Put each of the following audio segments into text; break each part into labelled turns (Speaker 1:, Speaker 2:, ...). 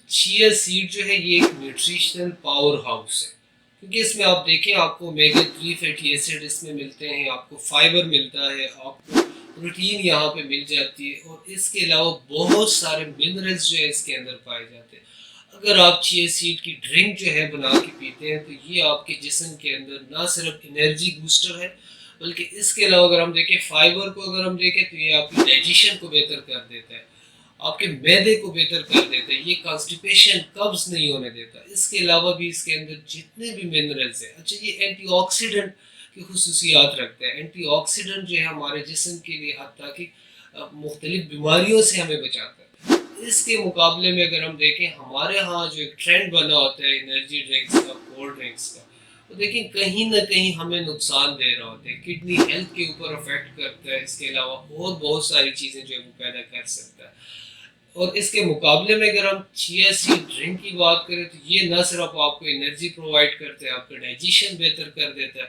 Speaker 1: چیا سیڈ جو ہے یہ ایک نیوٹریشنل پاور ہاؤس ہے، کیونکہ اس میں آپ دیکھیں آپ کو اومیگا 3 فیٹی ایسڈ اس میں ملتے ہیں، آپ کو فائبر ملتا ہے، آپ کو پروٹین یہاں پہ مل جاتی ہے، اور اس کے علاوہ بہت سارے منرلز جو ہے اس کے اندر پائے جاتے ہیں۔ اگر آپ چیا سیڈ کی ڈرنک جو ہے بنا کے پیتے ہیں تو یہ آپ کے جسم کے اندر نہ صرف انرجی بوسٹر ہے، بلکہ اس کے علاوہ اگر ہم دیکھیں فائبر کو اگر ہم دیکھیں تو یہ آپ کی ڈائجیشن کو بہتر کر دیتا ہے، آپ کے معدے کو بہتر کر دیتا ہے، یہ کانسٹیپیشن قبض نہیں ہونے دیتا۔ اس کے علاوہ بھی اس کے اندر جتنے بھی منرلز ہیں، اچھا یہ اینٹی آکسیڈنٹ کی خصوصیات رکھتا ہے۔ اینٹی آکسیڈنٹ جو ہے ہمارے جسم کے لیے حتیٰ کہ مختلف بیماریوں سے ہمیں بچاتا ہے۔ اس کے مقابلے میں اگر ہم دیکھیں ہمارے ہاں جو ایک ٹرینڈ بنا ہوتا ہے انرجی ڈرنکس کا، کولڈ ڈرنکس کا، تو دیکھیں کہیں نہ کہیں ہمیں نقصان دے رہا ہوتا ہے، کڈنی ہیلتھ کے اوپر افیکٹ کرتا ہے، اس کے علاوہ اور بہت ساری چیزیں جو ہے وہ پیدا کر سکتا ہے۔ اور اس کے مقابلے میں اگر ہم چیا سیڈ ڈرنک کی بات کریں تو یہ نہ صرف آپ کو انرجی پرووائڈ کرتا ہے، آپ کا ڈائجیشن بہتر کر دیتا ہے،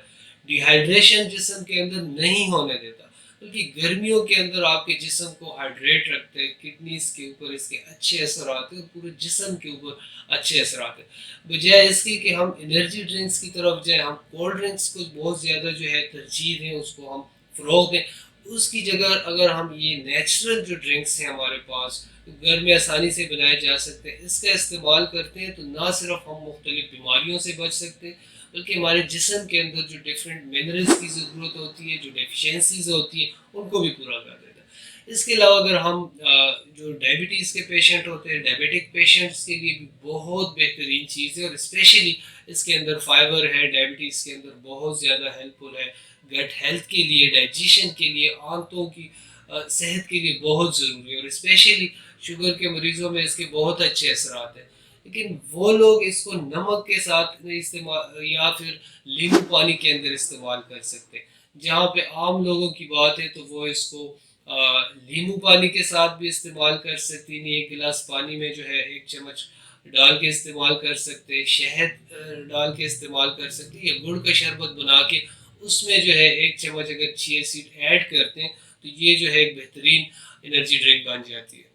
Speaker 1: ڈی ہائیڈریشن جسم کے اندر نہیں ہونے دیتا، بلکہ گرمیوں کے اندر آپ کے جسم کو ہائیڈریٹ رکھتے ہیں، کڈنیز کے اوپر اس کے اچھے اثرات ہیں، پورے جسم کے اوپر اچھے اثرات ہیں۔ بجائے اس کی کہ ہم انرجی ڈرنکس کی طرف جائیں، ہم کولڈ ڈرنکس کو بہت زیادہ جو ہے ترجیح دیں، اس کو ہم فروغ دیں، اس کی جگہ اگر ہم یہ نیچرل جو ڈرنکس ہیں ہمارے پاس گھر میں آسانی سے بنائے جا سکتے ہیں، اس کا استعمال کرتے ہیں تو نہ صرف ہم مختلف بیماریوں سے بچ سکتے ہیں، بلکہ ہمارے جسم کے اندر جو ڈفرینٹ منرلز کی ضرورت ہوتی ہے، جو ڈیفیشینسیز ہوتی ہیں، ان کو بھی پورا کر دیتا ہے۔ اس کے علاوہ اگر ہم جو ڈائبٹیز کے پیشنٹ ہوتے ہیں، ڈائبٹک پیشنٹس کے لیے بھی بہت بہترین چیز ہے، اور اسپیشلی اس کے اندر فائبر ہے، ڈائبٹیز کے اندر بہت زیادہ ہیلپ فل ہے، گٹ ہیلتھ کے لیے، ڈائجیشن کے لیے، آنتوں کی صحت کے لیے بہت ضروری ہے، اور اسپیشلی شوگر کے مریضوں میں اس کے بہت اچھے اثرات ہیں۔ لیکن وہ لوگ اس کو نمک کے ساتھ استعمال یا پھر لیمو پانی کے اندر استعمال کر سکتے ہیں۔ جہاں پہ عام لوگوں کی بات ہے تو وہ اس کو لیمو پانی کے ساتھ بھی استعمال کر سکتے ہیں، ایک گلاس پانی میں جو ہے 1 چمچ ڈال کے استعمال کر سکتے ہیں، شہد ڈال کے استعمال کر سکتے ہیں، یا گڑ کا شربت بنا کے اس میں جو ہے 1 چمچ اگر چیا سیڈ ایڈ کرتے ہیں تو یہ جو ہے ایک بہترین انرجی ڈرنک بن جاتی ہے۔